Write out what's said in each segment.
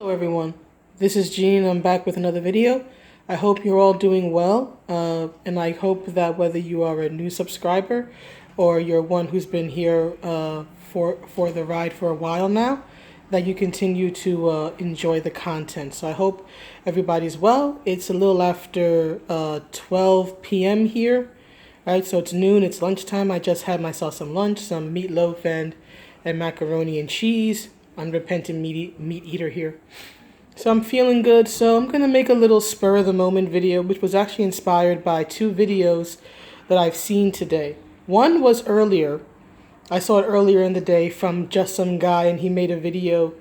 Hello everyone, this is Gene. I'm back with another video. I hope you're all doing well, and I hope that whether you are a new subscriber or you're one who's been here for the ride for a while now, that you continue to enjoy the content. So I hope everybody's well. It's a little after 12 p.m. here, right? So it's noon, it's lunchtime. I just had myself some lunch, some meatloaf and macaroni and cheese. Unrepentant meat eater here. So I'm feeling good, so I'm going to make a little spur of the moment video, which was actually inspired by two videos that I've seen today. One was earlier. I saw it earlier in the day from just some guy, and he made a video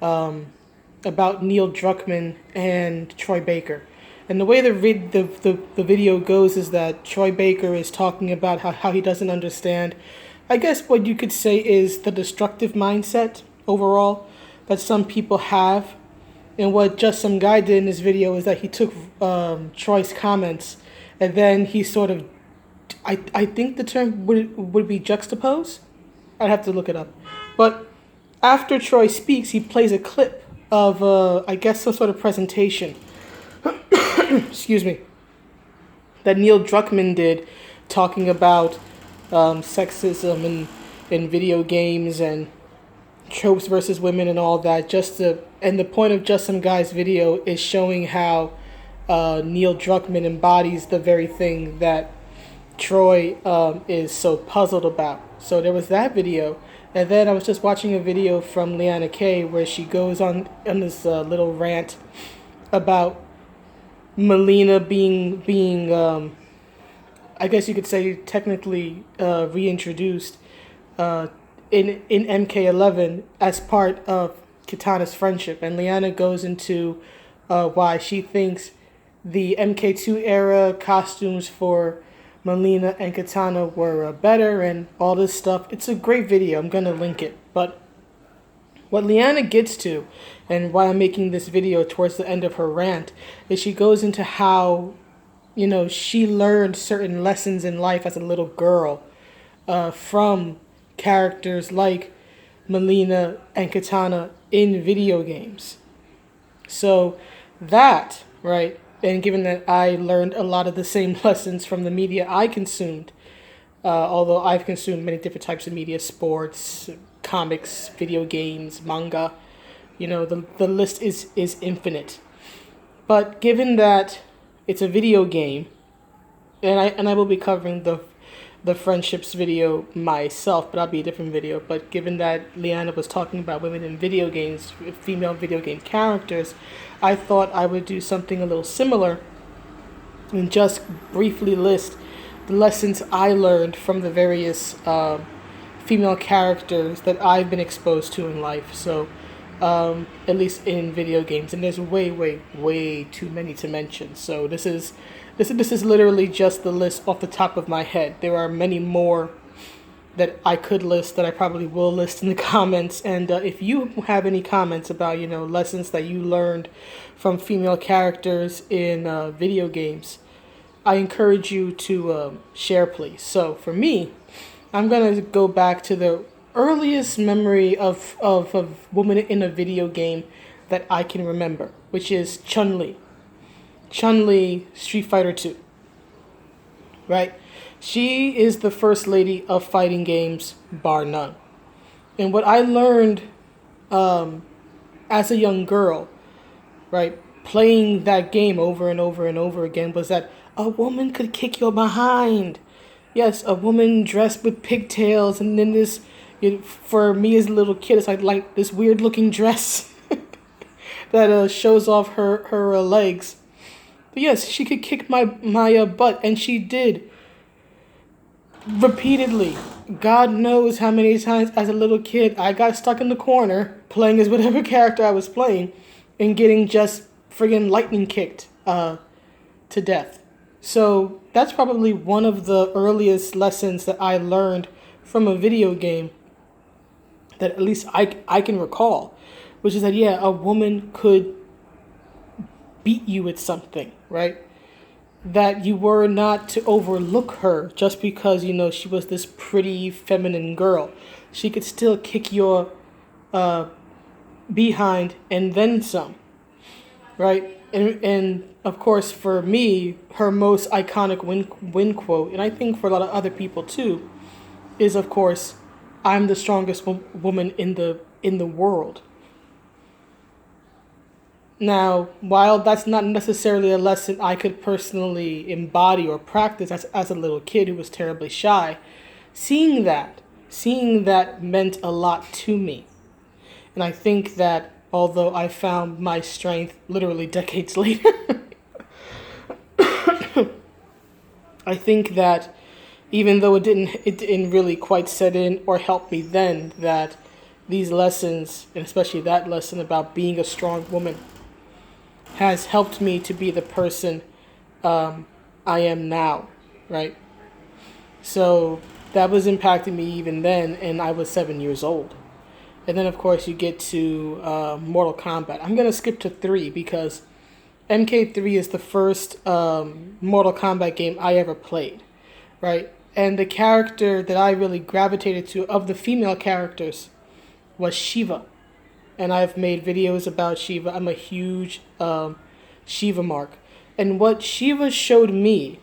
about Neil Druckmann and Troy Baker. And the way the video goes is that Troy Baker is talking about how he doesn't understand, I guess what you could say is the destructive mindset overall that some people have. And what just some guy did in this video is that he took Troy's comments and then he sort of, I think the term would be juxtapose. I'd have to look it up. But after Troy speaks, he plays a clip of I guess some sort of presentation excuse me, that Neil Druckmann did, talking about sexism in video games and tropes versus women and all that. And the point of just some guy's video is showing how Neil Druckmann embodies the very thing that Troy is so puzzled about. So there was that video, and then I was just watching a video from Liana K where she goes on this little rant about Melina being I guess you could say technically reintroduced in MK11 as part of Kitana's friendship, and Liana goes into why she thinks the MK2 era costumes for Melina and Kitana were better and all this stuff. It's a great video. I'm gonna link it. But what Liana gets to, and why I'm making this video towards the end of her rant, is she goes into how, she learned certain lessons in life as a little girl from characters like Melina and Kitana in video games. So that, right, and given that I learned a lot of the same lessons from the media I consumed, although I've consumed many different types of media, sports, comics, video games, manga, the list is infinite. But given that it's a video game, and I will be covering the friendships video myself, but that'll be a different video. But given that Liana was talking about women in video games, female video game characters, I thought I would do something a little similar and just briefly list the lessons I learned from the various female characters that I've been exposed to in life. So at least in video games, and there's way too many to mention. So this is literally just the list off the top of my head. There are many more that I could list that I probably will list in the comments. And if you have any comments about lessons that you learned from female characters in video games, I encourage you to share, please. So for me, I'm gonna go back to the earliest memory of a woman in a video game that I can remember, which is Chun Li. Chun Li, Street Fighter 2. Right? She is the first lady of fighting games, bar none. And what I learned as a young girl, right, playing that game over and over and over again, was that a woman could kick your behind. Yes, a woman dressed with pigtails, and then this, for me as a little kid, it's like this weird looking dress that shows off her legs. But yes, she could kick my butt, and she did repeatedly. God knows how many times as a little kid I got stuck in the corner playing as whatever character I was playing and getting just friggin' lightning kicked to death. So that's probably one of the earliest lessons that I learned from a video game that at least I can recall, which is that, yeah, a woman could beat you at something, right? That you were not to overlook her just because, she was this pretty feminine girl. She could still kick your behind, and then some, right? And of course, for me, her most iconic win quote, and I think for a lot of other people too, is of course, "I'm the strongest woman in the world." Now, while that's not necessarily a lesson I could personally embody or practice as a little kid who was terribly shy, seeing that meant a lot to me. And I think that although I found my strength literally decades later, I think that even though it didn't really quite set in or help me then, that these lessons, and especially that lesson about being a strong woman, has helped me to be the person I am now, right? So that was impacting me even then, and I was 7 years old. And then, of course, you get to Mortal Kombat. I'm going to skip to 3 because MK3 is the first Mortal Kombat game I ever played, right? And the character that I really gravitated to of the female characters was Sheeva. And I've made videos about Sheeva. I'm a huge Sheeva mark. And what Sheeva showed me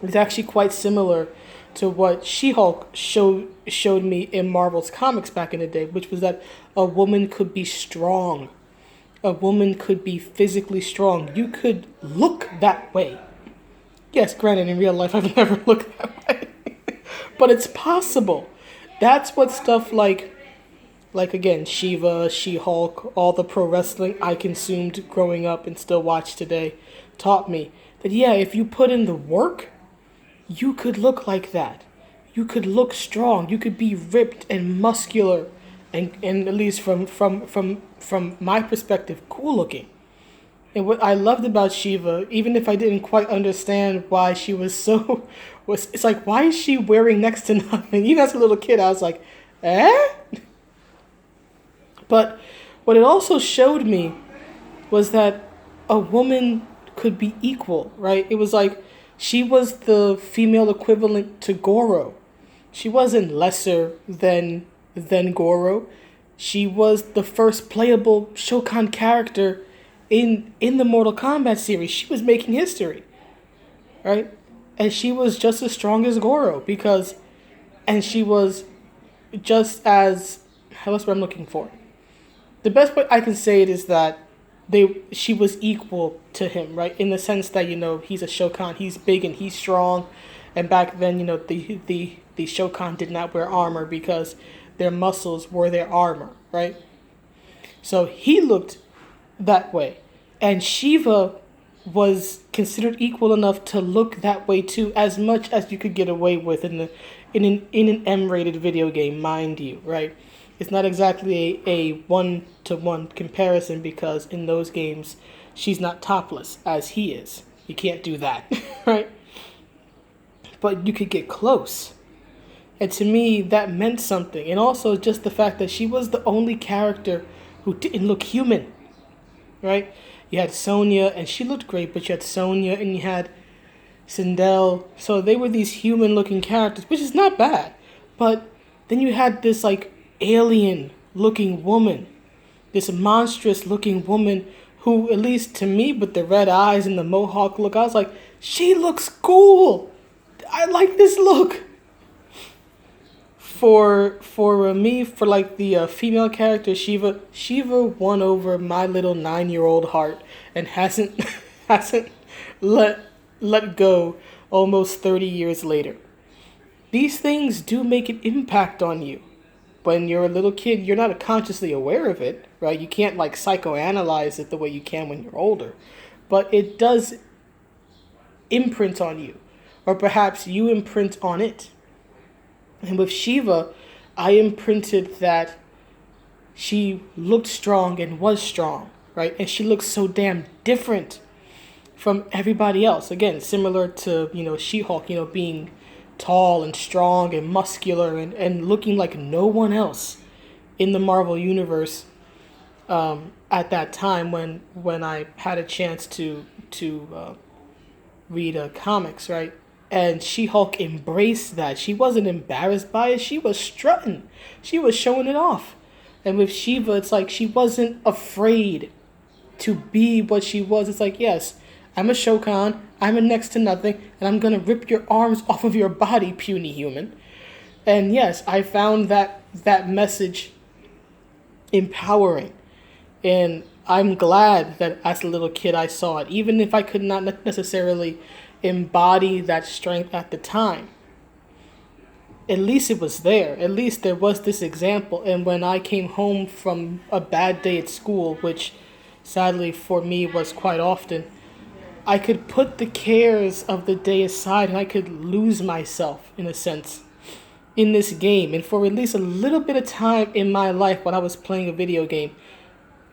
is actually quite similar to what She-Hulk showed me in Marvel's comics back in the day, which was that a woman could be strong. A woman could be physically strong. You could look that way. Yes, granted, in real life, I've never looked that way. But it's possible. That's what stuff like again, Sheeva, She-Hulk, all the pro wrestling I consumed growing up and still watch today taught me. That, yeah, if you put in the work, you could look like that. You could look strong. You could be ripped and muscular and at least from my perspective, cool looking. And what I loved about Sheeva, even if I didn't quite understand why she was so, it's like, why is she wearing next to nothing? Even as a little kid, I was like, eh? But what it also showed me was that a woman could be equal, right? It was like she was the female equivalent to Goro. She wasn't lesser than Goro. She was the first playable Shokan character in the Mortal Kombat series. She was making history, right? And she was just as strong as Goro and she was just as, what's what I'm looking for? The best way I can say it is that she was equal to him, right? In the sense that, he's a Shokan, he's big and he's strong. And back then, the Shokan did not wear armor because their muscles were their armor, right? So he looked that way. And Sheeva was considered equal enough to look that way too, as much as you could get away with in an M-rated video game, mind you, right? It's not exactly a one-to-one comparison because in those games, she's not topless as he is. You can't do that, right? But you could get close. And to me, that meant something. And also just the fact that she was the only character who didn't look human, right? You had Sonya, and she looked great, but you had Sonya, and you had Sindel. So they were these human-looking characters, which is not bad. But then you had this, alien-looking woman, this monstrous-looking woman who, at least to me, with the red eyes and the mohawk look, I was like, she looks cool. I like this look. For me, for the female character Sheeva won over my little 9-year-old heart and hasn't let go almost 30 years later. These things do make an impact on you. When you're a little kid, you're not consciously aware of it, right? You can't psychoanalyze it the way you can when you're older, but it does imprint on you, or perhaps you imprint on it. And with Sheeva, I imprinted that she looked strong and was strong, right? And she looked so damn different from everybody else. Again, similar to, She-Hulk, being tall and strong and muscular and looking like no one else in the Marvel Universe at that time when I had a chance to read comics, right? And She-Hulk embraced that. She wasn't embarrassed by it. She was strutting. She was showing it off. And with Sheeva, it's like she wasn't afraid to be what she was. It's like, yes, I'm a Shokan, I'm a next to nothing, and I'm gonna rip your arms off of your body, puny human. And yes, I found that message empowering. And I'm glad that as a little kid I saw it, even if I could not necessarily embody that strength at the time. At least it was there. At least there was this example. And when I came home from a bad day at school, which sadly for me was quite often, I could put the cares of the day aside and I could lose myself, in a sense, in this game. And for at least a little bit of time in my life when I was playing a video game,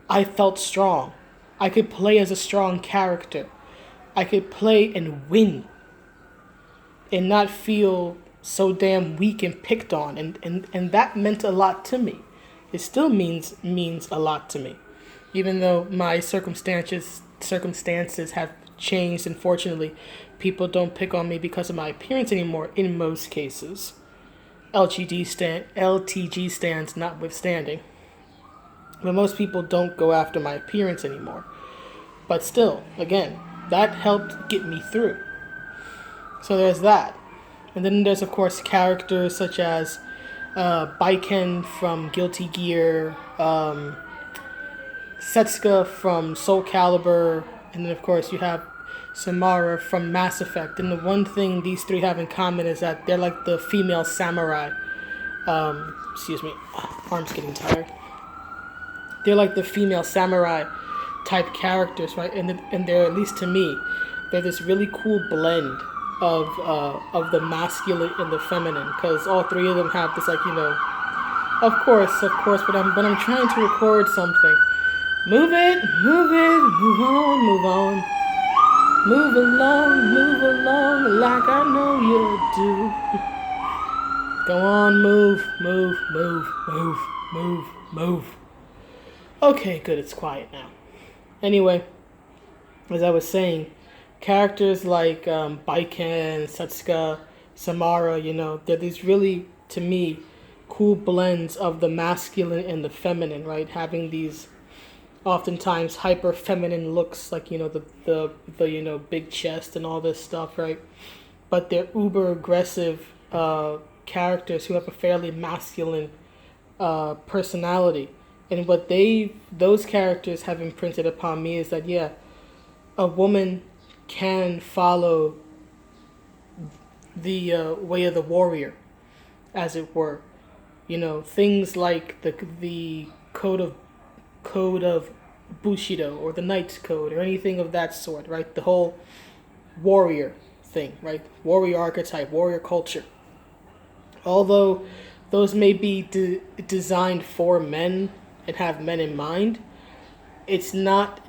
I felt strong. I could play as a strong character. I could play and win and not feel so damn weak and picked on. And that meant a lot to me. It still means a lot to me. Even though my circumstances have changed, unfortunately, people don't pick on me because of my appearance anymore in most cases. LTG stands notwithstanding. But most people don't go after my appearance anymore. But still, again, that helped get me through. So there's that. And then there's, of course, characters such as Baiken from Guilty Gear, Setsuka from Soul Calibur, and then, of course, you have Samara from Mass Effect. And the one thing these three have in common is that they're like the female samurai. Excuse me, arm's getting tired. They're like the female samurai type characters, right? And they're, at least to me, they're this really cool blend of the masculine and the feminine, because all three of them have this, like, you know, of course, but I'm trying to record something. Move it, move on, move along, like I know you do. Go on, move. Okay, good, it's quiet now. Anyway, as I was saying, characters like Baiken, Setsuka, Samara, you know, they're these really, to me, cool blends of the masculine and the feminine, right? Having these oftentimes hyper feminine looks, like, you know, the you know, big chest and all this stuff, right? But they're uber aggressive characters who have a fairly masculine personality. And what those characters have imprinted upon me is that, yeah, a woman can follow the way of the warrior, as it were. You know, things like the code of Bushido or the Knight's Code or anything of that sort, right? The whole warrior thing, right? Warrior archetype, warrior culture. Although those may be designed for men and have men in mind, it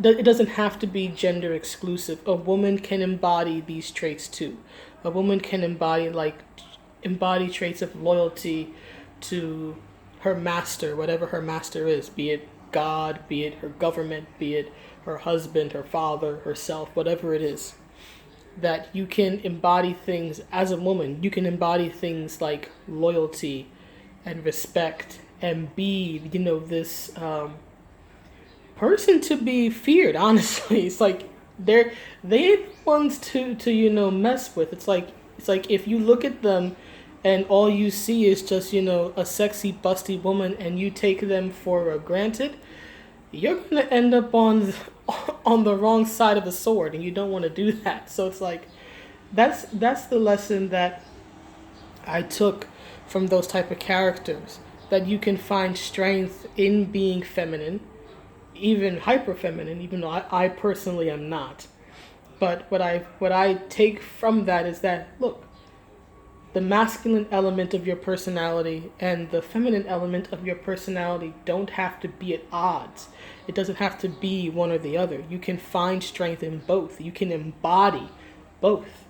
doesn't have to be gender exclusive. A woman can embody these traits too. A woman can embody traits of loyalty to her master, whatever her master is, be it God, be it her government, be it her husband, her father, herself, whatever it is. That you can embody things as a woman. You can embody things like loyalty and respect and be, you know, this person to be feared, honestly. It's like they ain't ones to you know, mess with. It's like if you look at them and all you see is just, you know, a sexy busty woman and you take them for granted, you're gonna end up on the wrong side of the sword, and you don't want to do that. So it's like that's the lesson that I took from those type of characters, that you can find strength in being feminine, even hyper feminine, even though I personally am not. But what I take from that is that, look, the masculine element of your personality and the feminine element of your personality don't have to be at odds. It doesn't have to be one or the other. You can find strength in both. You can embody both.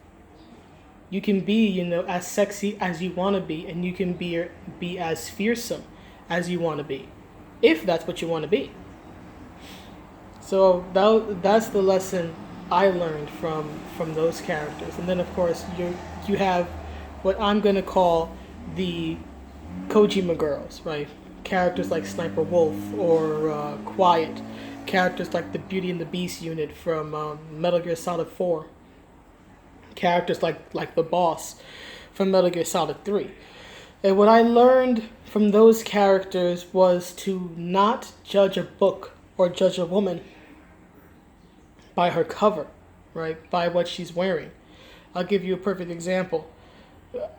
You can be, you know, as sexy as you want to be, and you can be as fearsome as you want to be, if that's what you want to be. So that's the lesson I learned from those characters. And then, of course, you have what I'm going to call the Kojima girls, right? characters like Sniper Wolf or Quiet, characters like the Beauty and the Beast unit from Metal Gear Solid 4, characters like the boss from Metal Gear Solid 3. And what I learned from those characters was to not judge a book or judge a woman by her cover, right? By what she's wearing. I'll give you a perfect example.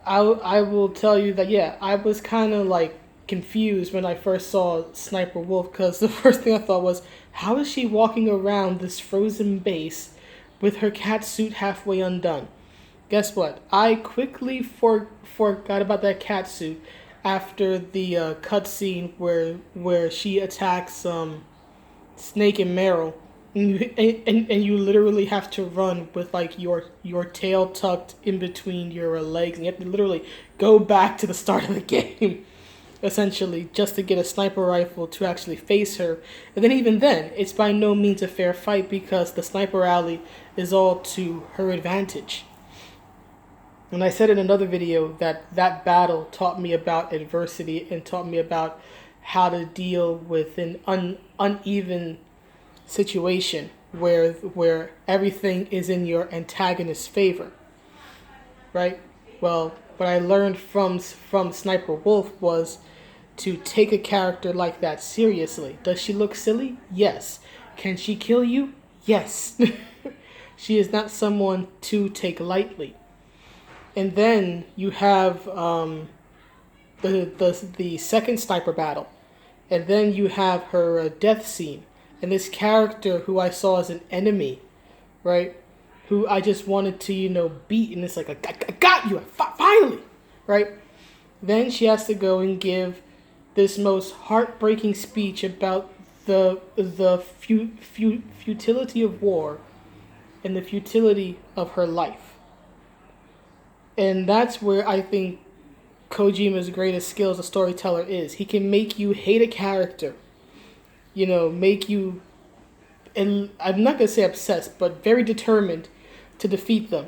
I will tell you that, yeah, I was kind of like confused when I first saw Sniper Wolf, because the first thing I thought was, how is she walking around this frozen base with her cat suit halfway undone? Guess what? I quickly forgot about that cat suit after the cutscene where she attacks Snake and Meryl, and you literally have to run with like your tail tucked in between your legs, and you have to literally go back to the start of the game, essentially, just to get a sniper rifle to actually face her. And then even then, it's by no means a fair fight because the sniper alley is all to her advantage. And I said in another video that battle taught me about adversity and taught me about how to deal with an uneven situation where everything is in your antagonist's favor, right? Well, what I learned from Sniper Wolf was to take a character like that seriously. Does she look silly? Yes. Can she kill you? Yes. She is not someone to take lightly. And then you have the second sniper battle, and then you have her death scene, and this character who I saw as an enemy, right? Who I just wanted to beat, and it's like I got you finally, right? Then she has to go and give this most heartbreaking speech about the futility of war and the futility of her life. And that's where I think Kojima's greatest skill as a storyteller is. He can make you hate a character, make you, and I'm not going to say obsessed, but very determined to defeat them.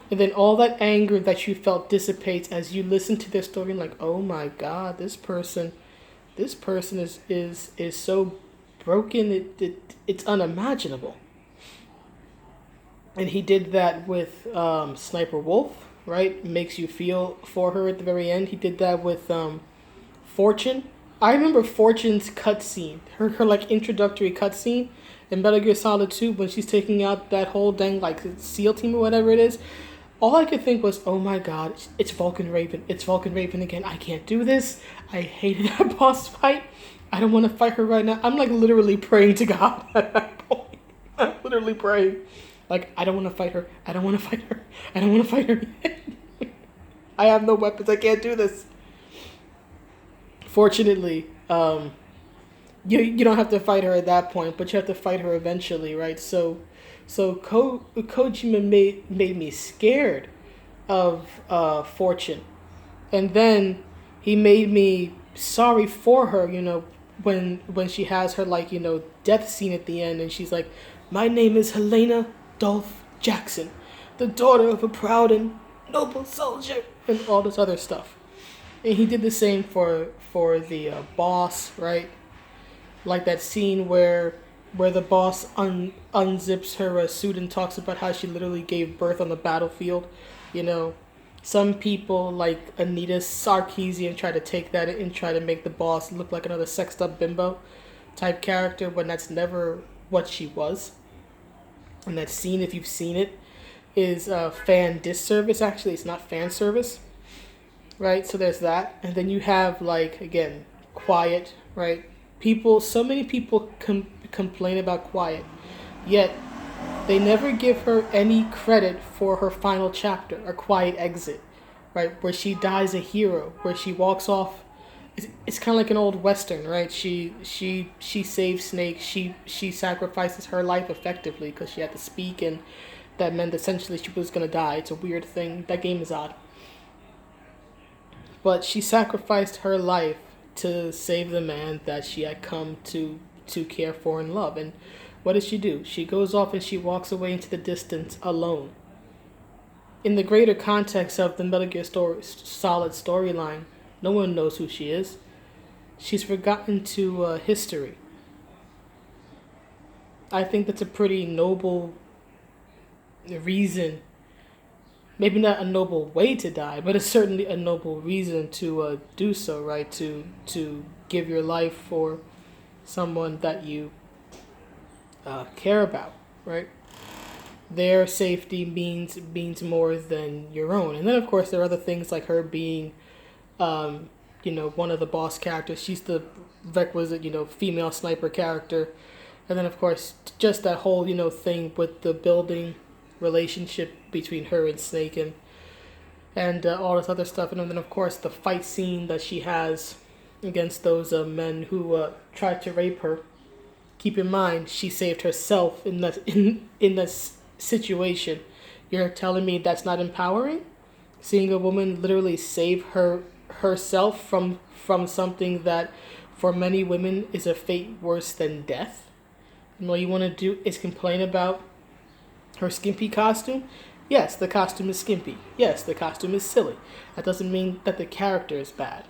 And then all that anger that you felt dissipates as you listen to their story and like, oh my God, this person is so broken, it's unimaginable. And he did that with Sniper Wolf. Right, makes you feel for her at the very end. He did that with Fortune. I remember Fortune's cutscene, her like introductory cutscene in Metal Gear Solid 2 when she's taking out that whole dang like SEAL team or whatever it is. All I could think was, oh my God, it's Vulcan Raven. It's Vulcan Raven again. I can't do this. I hated that boss fight. I don't want to fight her right now. I'm like literally praying to God at that point. I'm literally praying. Like, I don't want to fight her. I don't want to fight her. I don't want to fight her. I have no weapons. I can't do this. Fortunately, you don't have to fight her at that point, but you have to fight her eventually, right? So Kojima made me scared of Fortune, and then he made me sorry for her. When she has her death scene at the end, and she's like, "My name is Helena Dolph Jackson, the daughter of a proud and noble soldier," and all this other stuff. And he did the same for the boss, right? Like that scene where the boss unzips her suit and talks about how she literally gave birth on the battlefield. Some people like Anita Sarkeesian try to take that and try to make the boss look like another sexed up bimbo type character when that's never what she was. And that scene, if you've seen it, is fan disservice. Actually, it's not fan service, right? So there's that. And then you have, again, Quiet, right? So many people complain about Quiet, yet they never give her any credit for her final chapter, a Quiet exit, right? Where she dies a hero, where she walks off. It's kind of like an old Western, right? She saves Snake. She sacrifices her life effectively because she had to speak, and that meant essentially she was going to die. It's a weird thing. That game is odd. But she sacrificed her life to save the man that she had come to care for and love. And what does she do? She goes off and she walks away into the distance alone. In the greater context of the Metal Gear Solid storyline, no one knows who she is. she's forgotten to history. I think that's a pretty noble reason. Maybe not a noble way to die, but it's certainly a noble reason to do so, right? To give your life for someone that you care about, right? Their safety means more than your own. And then of course there are other things like her being, one of the boss characters. She's the requisite, female sniper character. And then of course just that whole, thing with the building relationship between her and Snake and all this other stuff. And then of course the fight scene that she has against those men who tried to rape her. Keep in mind, she saved herself in this situation. You're telling me that's not empowering? Seeing a woman literally save herself from something that for many women is a fate worse than death. And all you want to do is complain about her skimpy costume? Yes, the costume is skimpy. Yes, the costume is silly. That doesn't mean that the character is bad.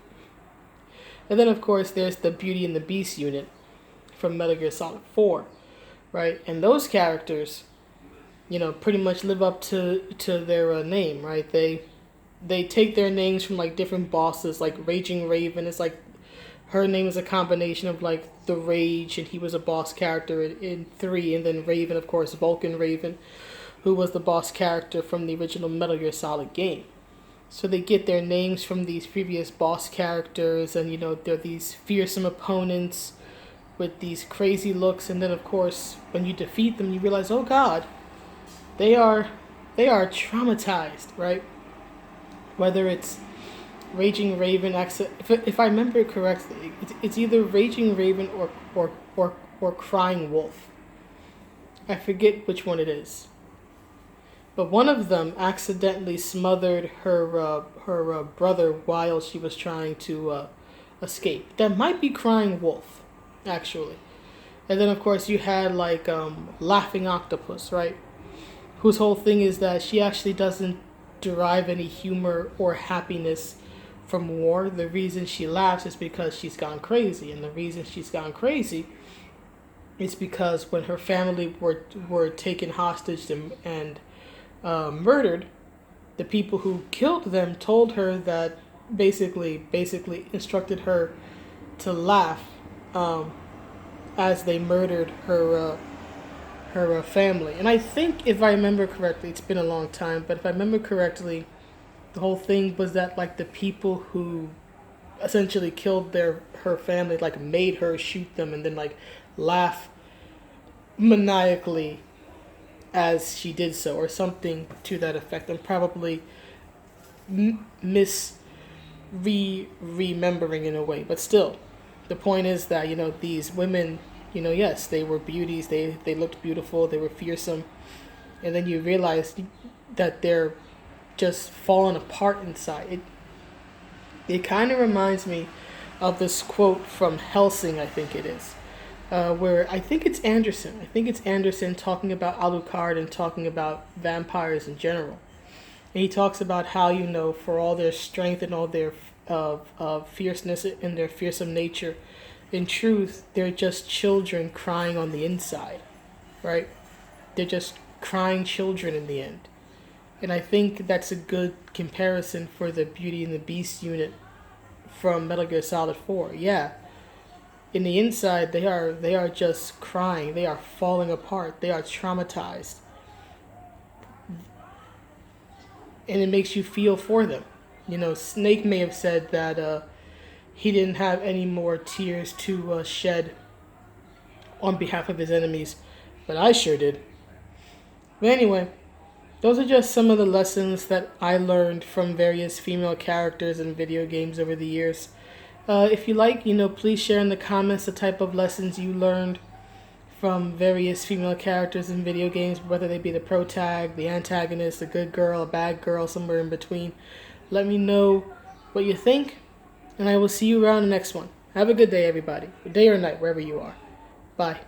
And then, of course, there's the Beauty and the Beast unit from Metal Gear Solid 4, right? And those characters, pretty much live up to their name, right? They take their names from, like, different bosses, like Raging Raven is, like, her name is a combination of, like, the Rage, and he was a boss character in 3, and then Raven, of course, Vulcan Raven, who was the boss character from the original Metal Gear Solid game. So they get their names from these previous boss characters, and, they're these fearsome opponents with these crazy looks, and then, of course, when you defeat them, you realize, oh God, they are traumatized, right? Whether it's Raging Raven, if I remember correctly, it's either Raging Raven or Crying Wolf. I forget which one it is. But one of them accidentally smothered her brother while she was trying to escape. That might be Crying Wolf, actually. And then, of course, you had, like, Laughing Octopus, right? Whose whole thing is that she actually doesn't derive any humor or happiness from war. The reason she laughs is because she's gone crazy. And the reason she's gone crazy is because when her family were taken hostage and murdered, the people who killed them told her that basically instructed her to laugh as they murdered her family. And I think, if I remember correctly, it's been a long time, but if I remember correctly, the whole thing was that, like, the people who essentially killed her family, like, made her shoot them and then, like, laugh maniacally as she did so, or something to that effect. I'm probably remembering in a way, but still, the point is that these women, yes, they were beauties, they looked beautiful, they were fearsome, and then you realize that they're just falling apart inside. It kind of reminds me of this quote from Helsing, I think it is, where I think it's Anderson talking about Alucard and talking about vampires in general. And he talks about how, for all their strength and all their fierceness and their fearsome nature, in truth, they're just children crying on the inside, right? They're just crying children in the end. And I think that's a good comparison for the Beauty and the Beast unit from Metal Gear Solid 4. Yeah. In the inside, they are just crying. They are falling apart. They are traumatized. And it makes you feel for them. Snake may have said that he didn't have any more tears to shed on behalf of his enemies, but I sure did. But anyway, those are just some of the lessons that I learned from various female characters in video games over the years. If you like, please share in the comments the type of lessons you learned from various female characters in video games, whether they be the protag, the antagonist, a good girl, a bad girl, somewhere in between. Let me know what you think, and I will see you around the next one. Have a good day, everybody. Day or night, wherever you are. Bye.